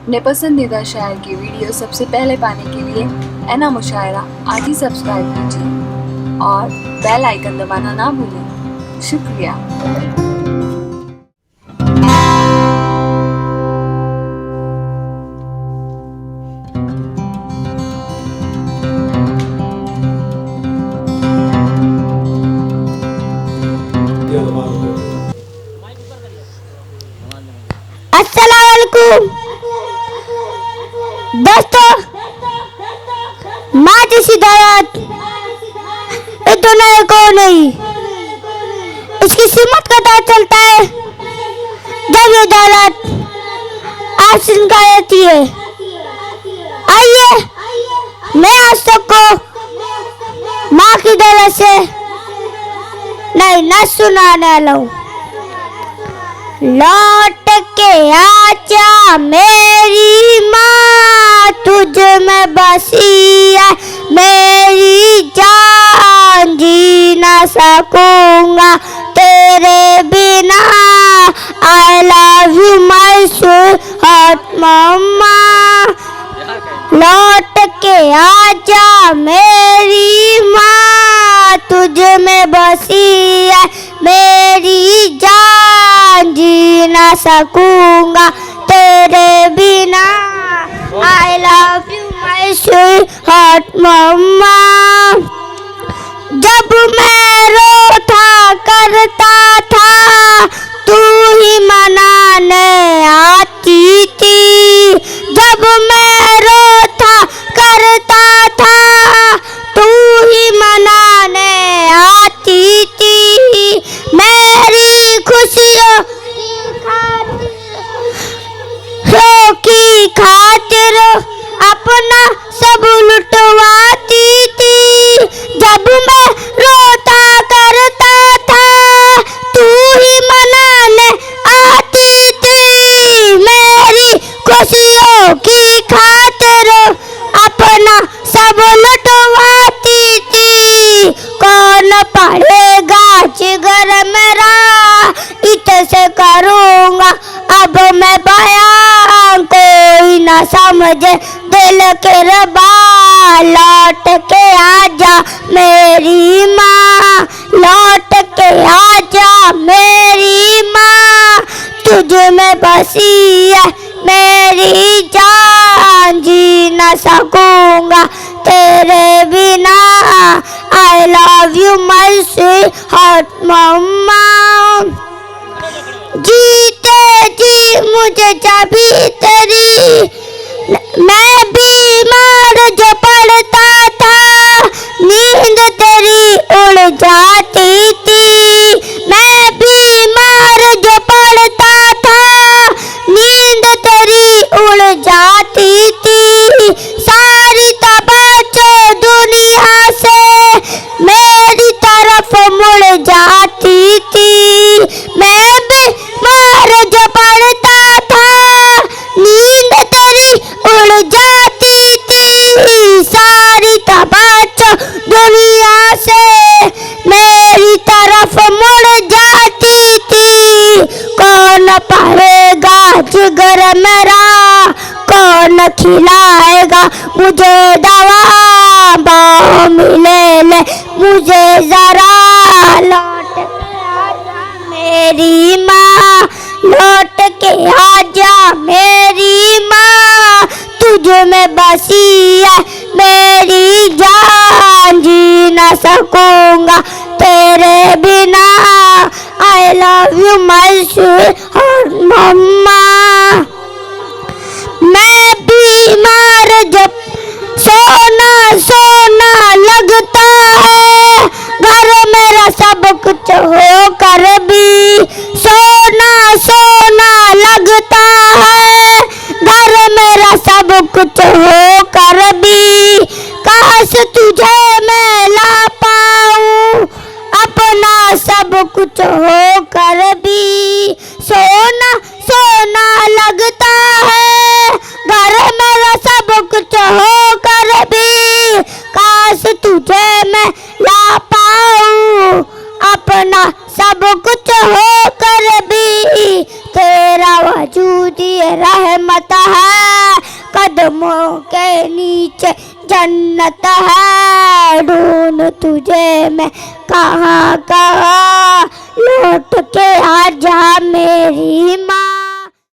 अपने पसंदीदा शायर की वीडियो सबसे पहले पाने के लिए एना मुशायरा आज ही सब्सक्राइब कीजिए और बेल आइकन दबाना ना भूलें। शुक्रिया। अस्सलामुअलैकुम दोस्तों, माँ जैसी दौलत इस दुनिया को नहीं, इसकी कीमत का पता चलता है जब ये दौलत हासिल कर लेती है। आइए मैं आज सबको माँ की दौलत से नहीं सुनाने वाला हूँ। लौट के आजा मेरी माँ, तुझ में बसी है मेरी जान, जी ना सकूंगा तेरे बिना। I love you my sweet मम्मा। लौट के आजा मेरी माँ, तुझ में बसी है मेरी जान, जी ना सकूंगा तेरे बिना। I love you my sweet मम्मा। जब मैं रोता करता था तू ही मनाने आती थी। जब मैं रोता करता था तू ही मनाने आती थी। मेरी खुशियों की खातिर अपना सब लुटवाती थी। जब मैं रोता करता था तू ही मनाने आती थी। मेरी खुशियों की खातिर अपना सब लुटवाती थी। कौन पढ़ेगा जिगर मेरा, इतने करूँगा अब मैं बयां, कोई ना समझे दिल के रबा। लौट के आजा मेरी माँ, लौट के आजा मेरी माँ, तुझ में बसी है मेरी जान, जी ना सकूंगा तेरे बिना। I love you my sweet मम्मा। जीते जी मुझे चाबी तेरी, मैं बीमार जो पड़ता था नींद तेरी उड़ जाती थी। मैं बीमार जो पड़ता था नींद तेरी उड़ जाती थी। सारी तवज्जो दुनिया से मेरी तरफ मुड़ जाती थी। मैं बीमार जो पड़ता था नींद तेरी उड़ जाती थी। सारी तवज्जो दुनिया से मेरी तरफ मुड़ जाती थी। कौन पढ़ेगा जिगर मेरा, कौन खिलाएगा मुझे दवा, बाहों में ले ले मुझे जरा। लौट के आजा मेरी माँ, लौट के आजा मेरी माँ, तुझ में बसी है मेरी जान, जी ना सकूंगा तेरे बिना। I love you my sweet मम्मा। मैं बीमार जब सोना सोना लगता है, घर मेरा सब कुछ हो कर भी सोना सोना लगता है। घर मेरा सब कुछ हो कर भी काश तुझे मैं ला पाऊं, अपना सब कुछ हो कर भी सोना सोना लगता है। घर मेरा सब कुछ हो कर भी काश तुझे मैं ला पाऊं, अपना सब कुछ हो कर भी। तेरा वजूद ये रहमत है, कदमों के नीचे जन्नत है, ढूंढ तुझे मैं कहाँ कहाँ, लौट